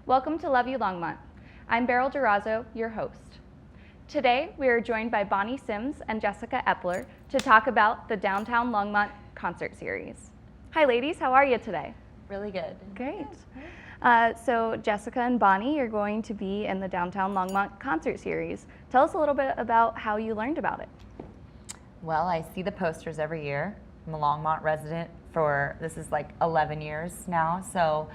Welcome to Love You Longmont. I'm BERYL DURAZO, your host. Today, we are joined by Bonnie Sims and Jessica Epler to talk about the Downtown Longmont concert series. Hi ladies, how are you today? Really good. Great. So Jessica and Bonnie, you're going to be in the Downtown Longmont concert series. Tell us a little bit about how you learned about it. Well, I see the posters every year. I'm a Longmont resident for, this is like 11 years now, so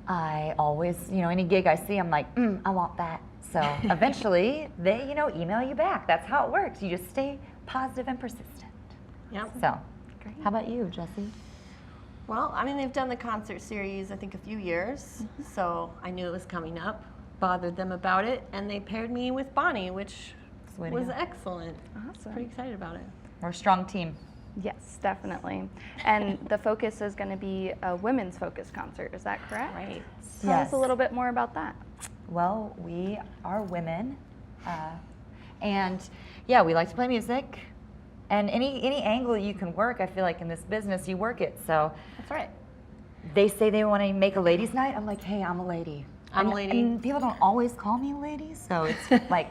I always, any gig I see, I'm like, I want that. So eventually, they, email you back. That's how it works. You just stay positive and persistent. Yep. So, Great. How about you, Jessie? Well, I mean, they've done the concert series, I think, a few years, so I knew it was coming up, bothered them about it, and they paired me with Bonnie, which was excellent. Awesome. Pretty excited about it. We're a strong team. Yes, definitely. And the focus is going to be a women's focused concert, is that correct? Right. Tell us a little bit more about that. Well, we are women, and yeah, we like to play music. And any angle you can work, I feel like in this business, you work it. So That's right. they say they want to make a ladies' night. I'm like, hey, I'm a lady. I'm a lady. And people don't always call me a lady, so it's like,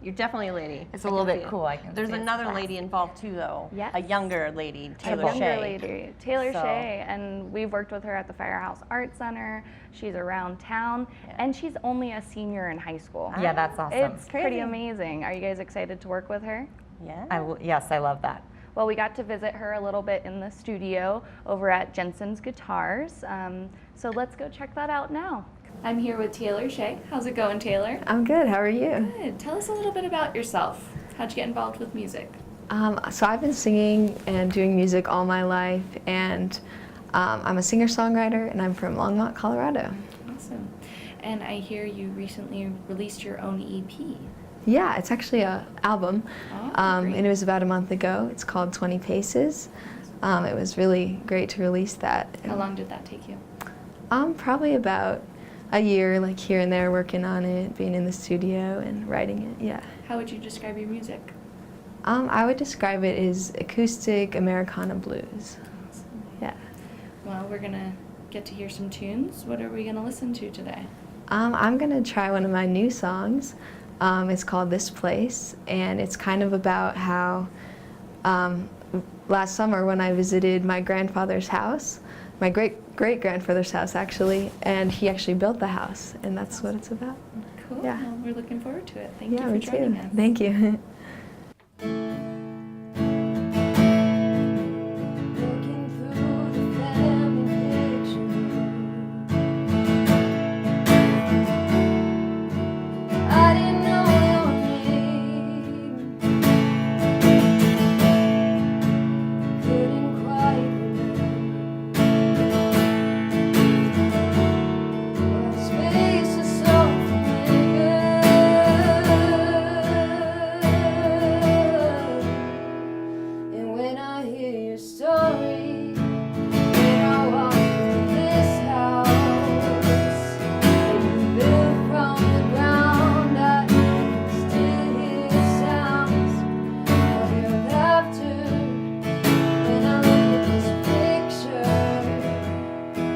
You're definitely a lady. it's a little bit cool. I can There's say it's another classy. lady involved too, though. Yes. A younger lady, Taylor A younger Shae. lady, Taylor So- Shae, and we've worked with her at the Firehouse Art Center. She's around town, and she's only a senior in high school. Yeah, that's awesome. It's pretty Crazy. amazing. Are you guys excited to work with her? Yeah. Yes, I love that. Well, we got to visit her a little bit in the studio over at Jensen's Guitars. So let's go check that out now. I'm here with Taylor Shae. How's it going, Taylor? I'm good. How are you? Good. Tell us a little bit about yourself. How'd you get involved with music? So I've been singing and doing music all my life, and I'm a singer-songwriter, and I'm from Longmont, Colorado. Awesome. And I hear you recently released your own EP. Yeah, it's actually an album, Great. and it was about a month ago. It's called 20 Paces. It was really great to release that. How long did that take you? Probably about a year, like here and there, working on it, being in the studio and writing it, yeah. How would you describe your music? I would describe it as acoustic Americana blues. Awesome. Yeah. Well, we're gonna get to hear some tunes. What are we gonna listen to today? I'm gonna try one of my new songs. It's called This Place, and it's kind of about how last summer when I visited my grandfather's house, my great-grandfather's house actually, and he actually built the house, and that's what it's about. Cool. Yeah. Well, we're looking forward to it. Thank Yeah, you me for joining too. us. Thank you. Looking through the family picture, I didn't know your name, couldn't quite remember. Our space is so familiar, and when I hear your story, when I walk through this house that you built from the ground, I can still hear sounds of your laughter. When I look at this picture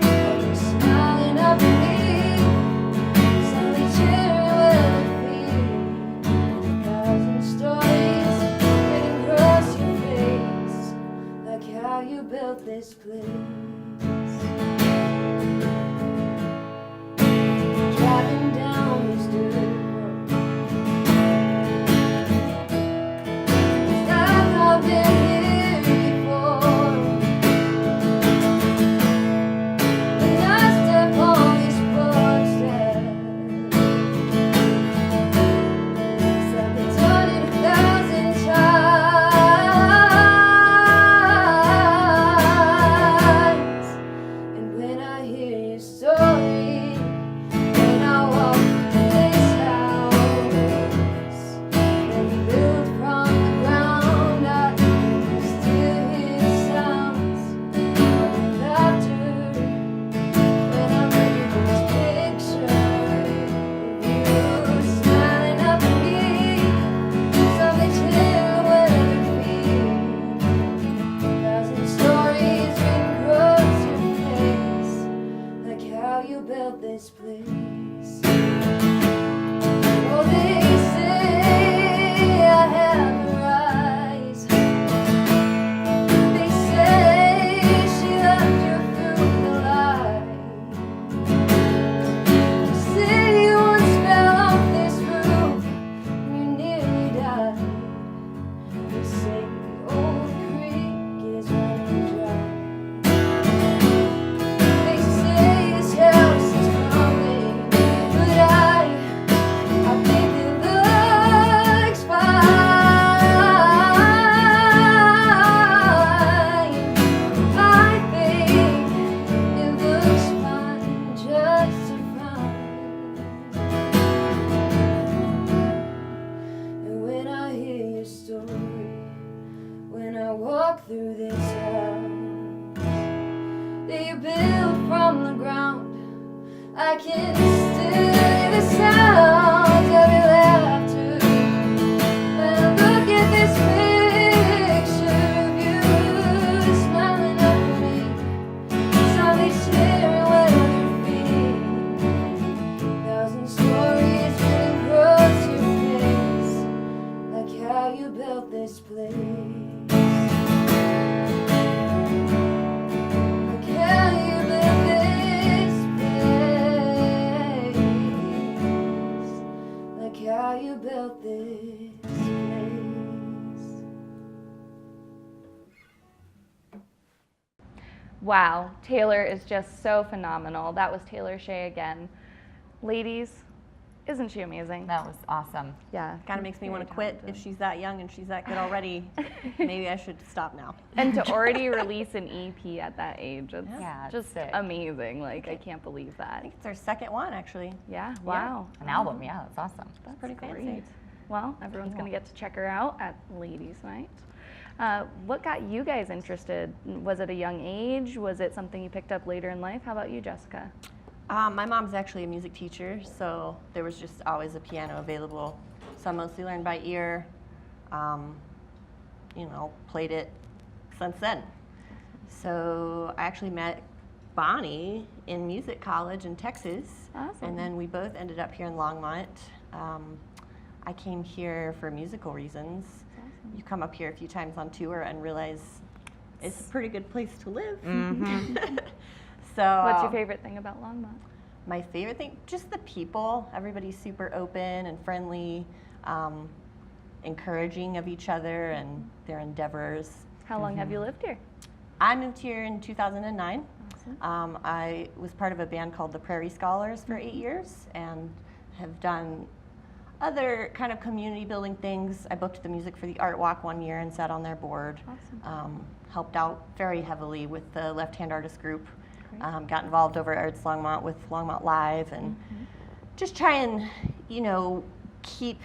of you smiling up at me, suddenly cheering with a 1,000 stories written across your face, like how you built this place. Driving down this dirt road, I've been here before. When I step on this porch step, I've been done it 1,000 times. And when I hear your story, when I walk through this house that you built from the ground, I can still hear sounds of your laughter. When I look at this picture of you smiling up at me, something chill when you feel 1,000 stories written across your face, like how you built this place. this house that you built from the ground. I can still hear the sound of your laughter when I look at this picture of you smiling up at me. Softly staring right at your feet. Thousand stories written across your face, like how you built this place. Like how you built this place. Like how you built this place. Wow, Taylor is just so phenomenal. That was Taylor Shae again. Ladies, isn't she amazing? That was awesome. Yeah. Kind of makes me want to very quit. talented. If she's that young and she's that good already, maybe I should stop now. And to already release an EP at that age, it's Yeah, it's just sick. amazing. Like, I can't believe I that. think it's our second one, actually. Yeah, wow. An album, yeah, that's awesome. That's pretty great. fancy. Well, everyone's going to get to check her out at Ladies Night. What got you guys interested? Was it a young age? Was it something you picked up later in life? How about you, Jessica? My mom's actually a music teacher, so there was just always a piano available. So I mostly learned by ear, played it since then. So I actually met Bonnie in music college in Texas, Awesome. and then we both ended up here in Longmont. I came here for musical reasons. You come up here a few times on tour and realize it's a pretty good place to live. So What's your favorite thing about Longmont? my favorite thing, just the people. Everybody's super open and friendly, encouraging of each other and their endeavors. How long have you lived here? I moved here in 2009. Awesome. I was part of a band called the Prairie Scholars for 8 years and have done other kind of community building things. I booked the music for the Art Walk 1 year and sat on their board. Awesome. Helped out very heavily with the Left Hand Artist Group. Great. Got involved over at Arts Longmont with Longmont Live and just try and, keep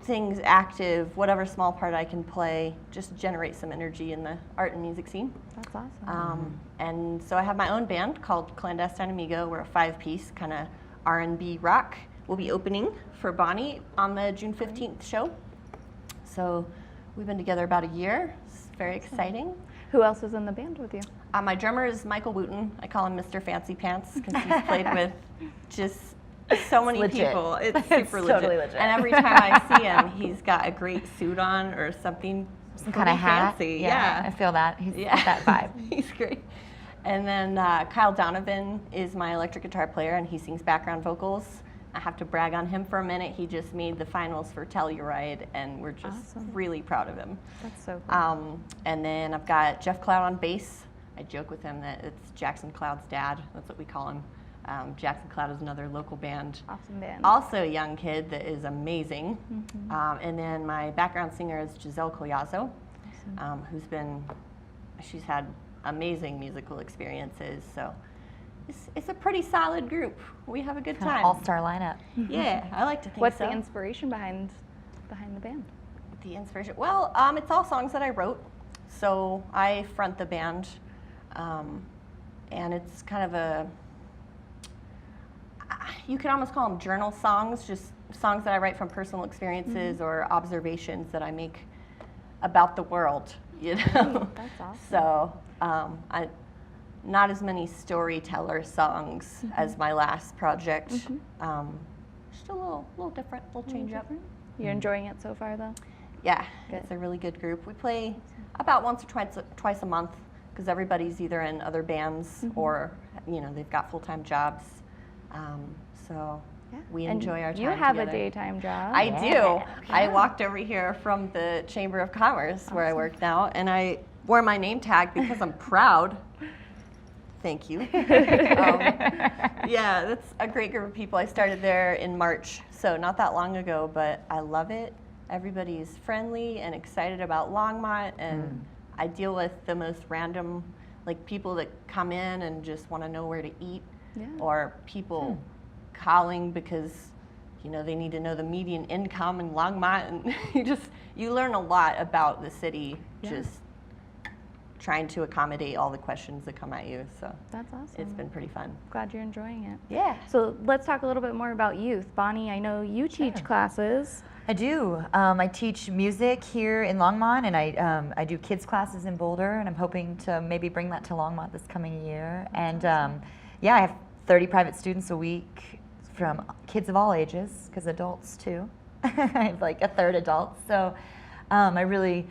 things active, whatever small part I can play, just generate some energy in the art and music scene. That's awesome. And so I have my own band called Clandestine Amigo. We're a 5-piece kind of R&B rock. We'll be opening for Bonnie on the June 15th show. So we've been together about a year. It's very exciting. Who else is in the band with you? My drummer is Michael Wooten. I call him Mr. Fancy Pants because he's played with just so many legit. people. It's It's super legit. totally legit. And every time I see him, he's got a great suit on or something Some kind of hat. fancy. Yeah, I feel that. He's got that vibe. He's great. And then Kyle Donovan is my electric guitar player, and he sings background vocals. I have to brag on him for a minute. He just made the finals for Telluride, and we're just Awesome. really proud of him. That's so cool. And then I've got Jeff Cloud on bass. I joke with him that it's Jackson Cloud's dad. That's what we call him. Jackson Cloud is another local band. Awesome band. Also a young kid that is amazing. And then my background singer is Giselle Collazo, she's had amazing musical experiences. So it's a pretty solid group. We have a good time. All-star lineup. Yeah, I like to think What's so. the inspiration behind the band? The inspiration? Well, it's all songs that I wrote. So I front the band, and it's kind of you could almost call them journal songs, just songs that I write from personal experiences or observations that I make about the world, That's awesome. So not as many storyteller songs as my last project. Just a little different, little change up. You're enjoying it so far, though? Yeah, Good. it's a really good group. We play about once or twice a month because everybody's either in other bands or they've got full-time jobs. So Yeah. we And enjoy our time you have together. a daytime job. I Yeah. do. I walked over here from the Chamber of Commerce where I work now, and I wore my name tag because I'm proud. Thank you. Yeah, that's a great group of people. I started there in March, so not that long ago, but I love it. Everybody is friendly and excited about Longmont, and I deal with the most random, people that come in and just want to know where to eat, or people calling because they need to know the median income in Longmont, and you learn a lot about the city just trying to accommodate all the questions that come at you. So That's awesome. it's been pretty fun. Glad you're enjoying it. Yeah. So let's talk a little bit more about youth. Bonnie, I know you teach classes. I do. I teach music here in Longmont, and I do kids classes in Boulder, and I'm hoping to maybe bring that to Longmont this coming year. And yeah, I have 30 private students a week from kids of all ages, because adults too. I have like a third adults. So I really,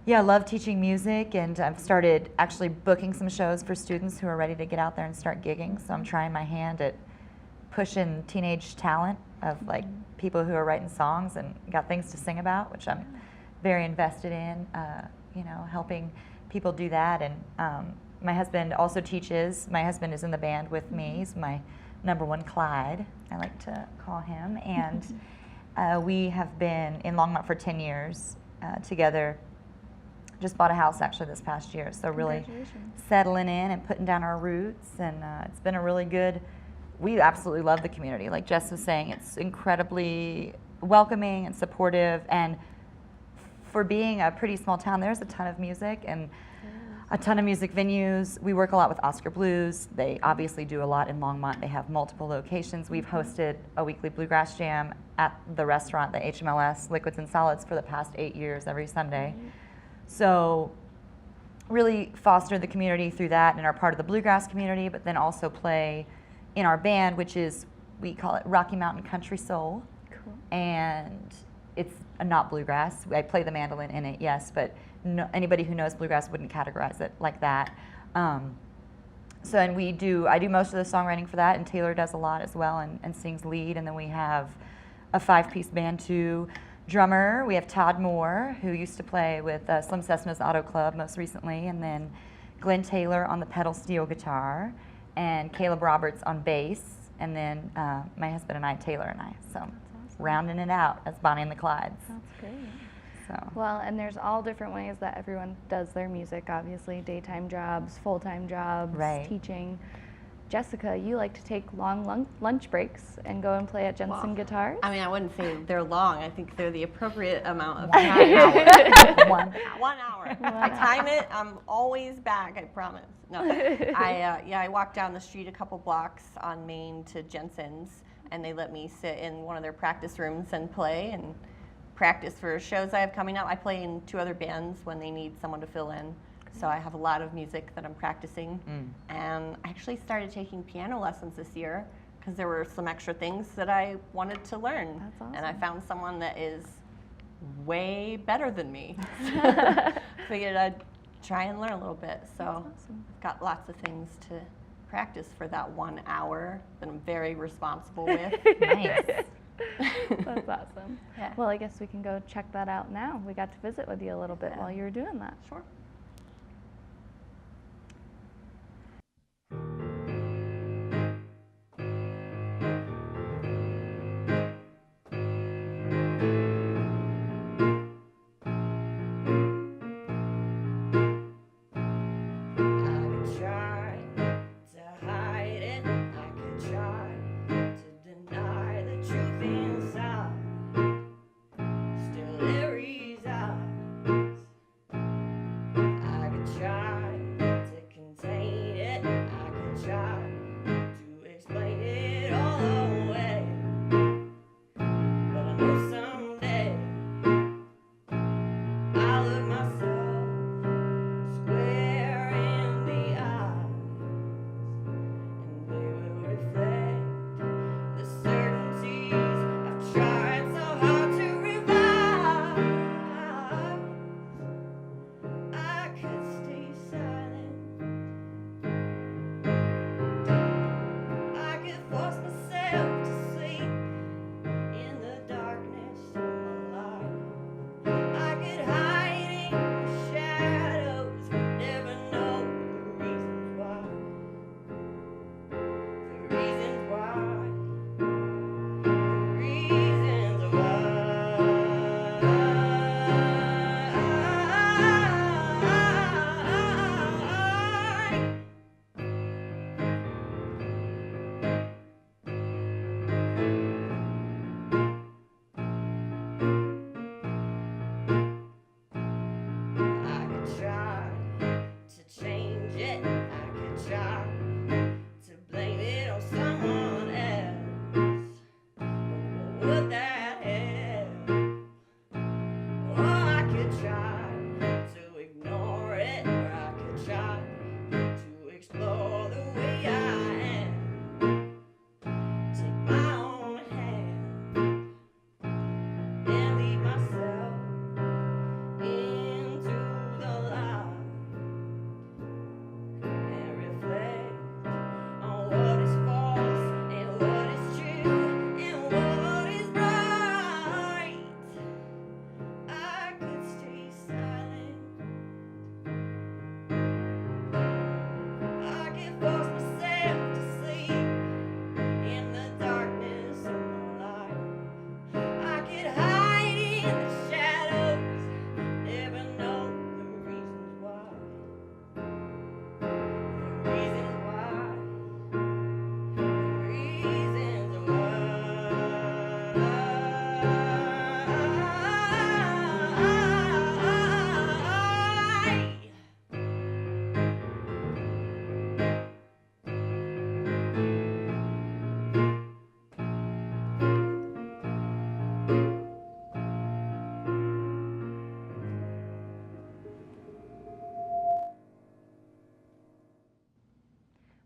love teaching music, and I've started actually booking some shows for students who are ready to get out there and start gigging. So I'm trying my hand at pushing teenage talent of like people who are writing songs and got things to sing about, which I'm very invested in, helping people do that. And my husband also teaches. My husband is in the band with me. He's my #1 Clyde, I like to call him. And we have been in Longmont for 10 years together. Just bought a house actually this past year. So really settling in and putting down our roots. And it's been a really good, we absolutely love the community. Like Jess was saying, it's incredibly welcoming and supportive. And for being a pretty small town, there's a ton of music and a ton of music venues. We work a lot with Oscar Blues. They obviously do a lot in Longmont. They have multiple locations. We've hosted a weekly bluegrass jam at the restaurant, the HMLS, Liquids and Solids, for the past 8 years, every Sunday. So really foster the community through that and are part of the bluegrass community, but then also play in our band, which is, we call it Rocky Mountain Country Soul. Cool. And it's not bluegrass. I play the mandolin in it, yes, but no, anybody who knows bluegrass wouldn't categorize it like that. So, and I do most of the songwriting for that, and Taylor does a lot as well and sings lead. And then we have a 5-piece band too. Drummer, we have Todd Moore, who used to play with Slim Cessna's Auto Club most recently, and then Glenn Taylor on the pedal steel guitar, and Caleb Roberts on bass, and then my husband and I, Taylor and I. So rounding it out as Bonnie and the Clydes. That's great. So. Well, and there's all different ways that everyone does their music, obviously, daytime jobs, full-time jobs, Right. teaching. Jessica, you like to take long lunch breaks and go and play at Jensen Guitars? I mean, I wouldn't say they're long. I think they're the appropriate amount of 1 time. hour. 1 hour. 1 hour. I time it. I'm always back. I promise. No, I walked down the street a couple blocks on Main to Jensen's, and they let me sit in one of their practice rooms and play and practice for shows I have coming up. I play in 2 other bands when they need someone to fill in. So I have a lot of music that I'm practicing. And I actually started taking piano lessons this year because there were some extra things that I wanted to learn. That's awesome. And I found someone that is way better than me. Figured I'd try and learn a little bit. So awesome. I've got lots of things to practice for that 1 hour that I'm very responsible with. Nice. That's awesome. Yeah. Well, I guess we can go check that out now. We got to visit with you a little bit while you were doing that. Sure.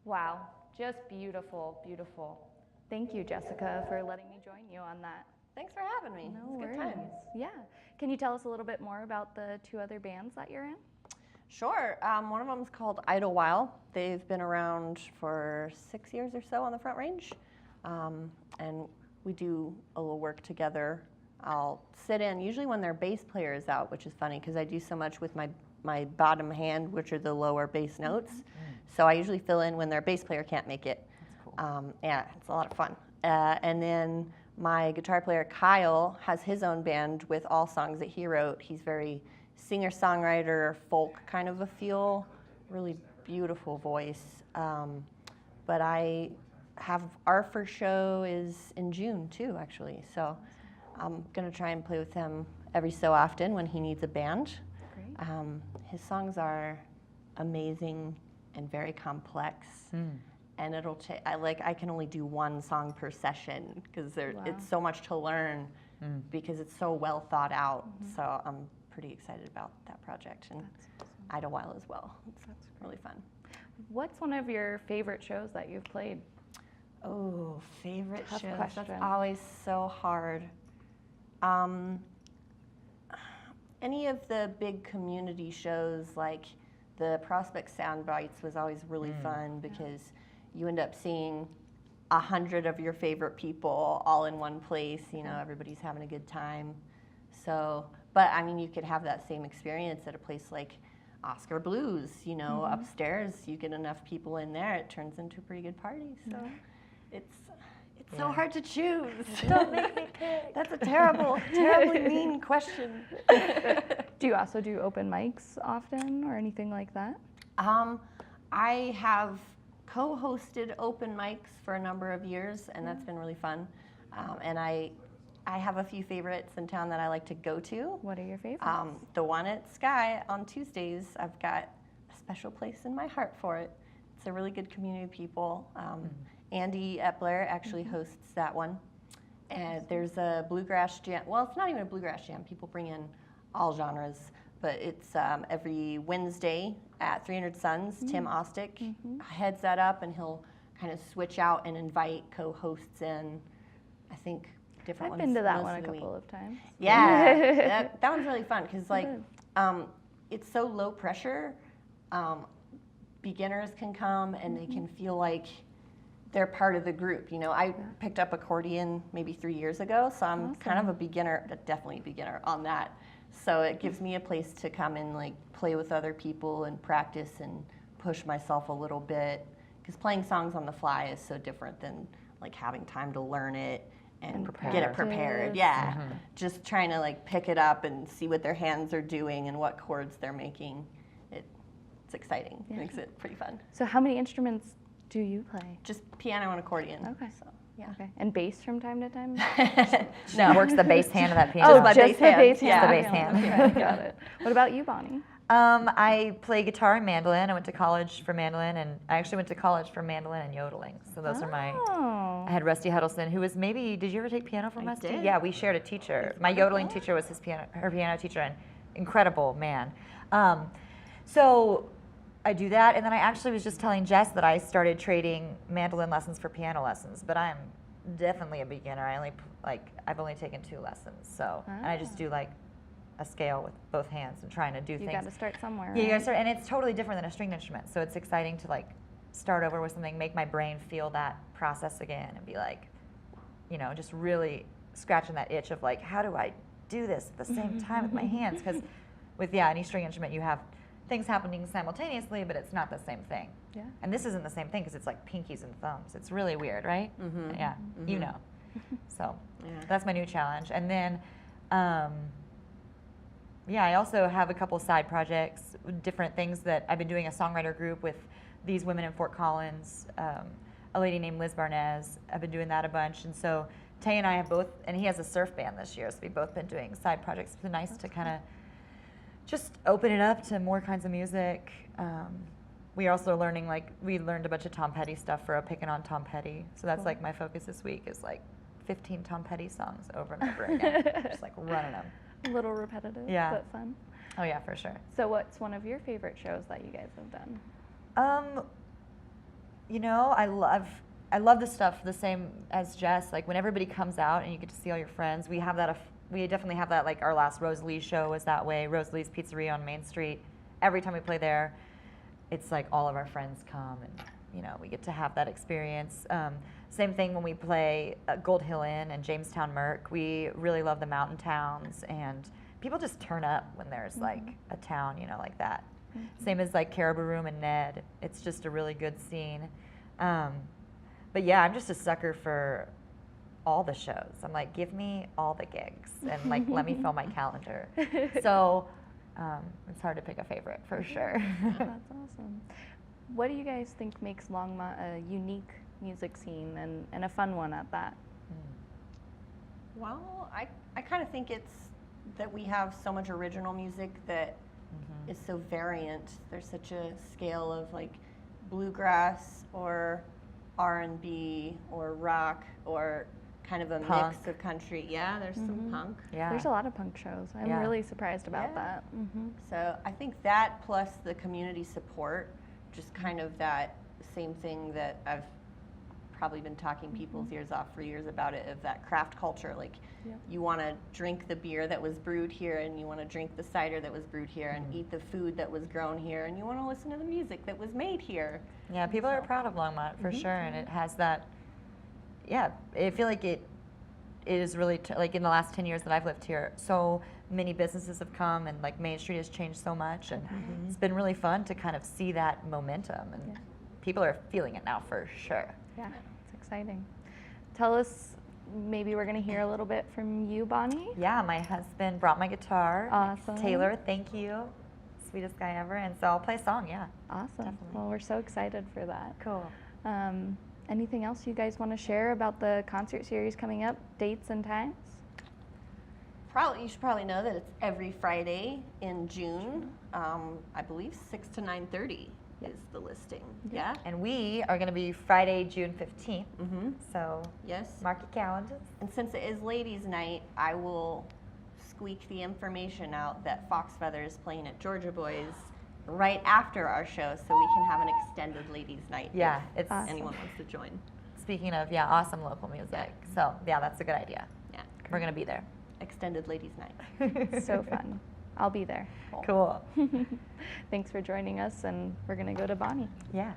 Wow, just beautiful, beautiful. Thank you, Jessica, for letting me join you on that. Thanks for having me. No It's a worries. good time. Yeah. Can you tell us a little bit more about the 2 other bands that you're in? Sure. One of them is called Idlewild. They've been around for 6 years or so on the Front Range, and we do a little work together. I'll sit in usually when their bass player is out, which is funny because I do so much with my bottom hand, which are the lower bass notes. So I usually fill in when their bass player can't make it. That's cool. Yeah, it's a lot of fun. And then my guitar player Kyle has his own band with all songs that he wrote. He's very singer-songwriter, folk kind of a feel, really beautiful voice. But I have our first show is in June too, actually. So I'm gonna try and play with him every so often when he needs a band. Great. His songs are amazing and very complex. And it'll take, I can only do 1 song per session because Wow. it's so much to learn because it's so well thought out. So I'm pretty excited about that project and Idlewild as well. It's really fun. What's one of your favorite shows that you've played? Oh, favorite Tough shows. question. That's always so hard. Any of the big community shows like the Prospect Sound Bites was always really fun because you end up seeing 100 of your favorite people all in one place. You know, everybody's having a good time. So, but I mean, you could have that same experience at a place like Oscar Blues. You know, upstairs, you get enough people in there, it turns into a pretty good party. So, it's so hard to choose. Don't make me pick. That's a terribly mean question. Do you also do open mics often or anything like that? I have co-hosted open mics for a number of years, and that's been really fun. And I have a few favorites in town that I like to go to. What are your favorites? The one at Sky on Tuesdays, I've got a special place in my heart for it. It's a really good community of people. Andy Epler actually hosts that one. And there's a bluegrass jam. Well, it's not even a bluegrass jam. People bring in all genres. But it's every Wednesday at 300 Suns. Tim Ostick heads that up, and he'll kind of switch out and invite co-hosts in, I think, different I've ones. been to that most one a of the couple week. of times. Yeah, that one's really fun because like is. it's so low pressure. Beginners can come and they can feel like they're part of the group. You know, I picked up accordion maybe 3 years ago, so I'm kind of a beginner, definitely a beginner on that. So it gives me a place to come and like play with other people and practice and push myself a little bit. Because playing songs on the fly is so different than like having time to learn it and get it prepared. Yeah, just trying to like pick it up and see what their hands are doing and what chords they're making. It's exciting. It makes it pretty fun. So how many instruments do you play? Just piano and accordion. Okay. So, yeah. Okay. And bass from time to time? She works the bass hand of that piano. my just bass the hand. bass Yeah. hand. The bass hand. Okay, got it. What about you, Bonnie? I play guitar and mandolin. I went to college for mandolin, and I actually went to college for mandolin and yodeling. So those are my. Oh. I had Rusty Huddleston, who was maybe. Did you ever take piano from I Rusty? did. Yeah, we shared a teacher. My yodeling teacher was her piano teacher, and incredible man. So I do that, and then I actually was just telling Jess that I started trading mandolin lessons for piano lessons, but I'm definitely a beginner. I've only taken 2 lessons, so and I just do like a scale with both hands and trying to do You things. got to start somewhere. Yeah, you right? gotta start, and it's totally different than a stringed instrument. So it's exciting to like start over with something, make my brain feel that process again, and be like, just really scratching that itch of like, how do I do this at the same time with my hands? Because with any string instrument, you have things happening simultaneously, but it's not the same thing. Yeah. And this isn't the same thing because it's like pinkies and thumbs. It's really weird, right? Yeah, you know. So that's my new challenge, and then. I also have a couple side projects, different things that I've been doing a songwriter group with these women in Fort Collins, a lady named Liz Barnez. I've been doing that a bunch. And so Tay and I have both, and he has a surf band this year, so we've both been doing side projects. It's been nice to kind of just open it up to more kinds of music. We also are learning, we learned a bunch of Tom Petty stuff for a Pickin' on Tom Petty. So that's like my focus this week is like 15 Tom Petty songs over and over again, just like running them. A little repetitive, Yeah. but fun. Oh yeah, for sure. So what's one of your favorite shows that you guys have done? You know, I love this stuff the same as Jess. Like when everybody comes out and you get to see all your friends, we have that. We definitely have that. Like our last Rosalie's show was that way. Rosalie's Pizzeria on Main Street. Every time we play there, it's like all of our friends come and you know we get to have that experience. Same thing when we play Gold Hill Inn and Jamestown Merc. We really love the mountain towns and people just turn up when there's like a town, you know, like that. Same as like Caribou Room and Ned. It's just a really good scene. But yeah, I'm just a sucker for all the shows. I'm like, give me all the gigs and like let me fill my calendar. So it's hard to pick a favorite for sure. That's awesome. What do you guys think makes Longmont a unique music scene and a fun one at that? Well, I kind of think it's that we have so much original music that is so variant. There's such a scale of like bluegrass or R&B or rock or kind of a Punk. mix of country. Yeah, there's some punk. Yeah. There's a lot of punk shows. I'm Yeah. really surprised about Yeah. that. So I think that plus the community support, just kind of that same thing that I've probably been talking people's ears off for years about it, of that craft culture. Like you want to drink the beer that was brewed here and you want to drink the cider that was brewed here and eat the food that was grown here and you want to listen to the music that was made here. Yeah, people are proud of Longmont for sure, and it has that. Yeah, I feel like it is really like in the last 10 years that I've lived here, so many businesses have come and like Main Street has changed so much, and it's been really fun to kind of see that momentum, and people are feeling it now for sure. Yeah, it's exciting. Tell us, maybe we're going to hear a little bit from you, Bonnie. Yeah, my husband brought my guitar. Awesome. Taylor, thank you. Sweetest guy ever, and so I'll play a song. Yeah. Awesome. Definitely. Well, we're so excited for that. Cool. Anything else you guys want to share about the concert series coming up, dates and times? You should probably know that it's every Friday in June. I believe 6 to 9:30 is the listing. Yeah. And we are going to be Friday, June 15th. So Yes. mark your calendars. And since it is ladies' night, I will squeak the information out that Fox Feather is playing at Georgia Boys right after our show, so we can have an extended ladies' night. Yeah, if it's anyone wants to join. Speaking of awesome local music. So yeah, that's a good idea. Yeah. We're going to be there. Extended ladies' night. So fun. I'll be there. Cool. Thanks for joining us, and we're going to go to Bonnie. Yeah.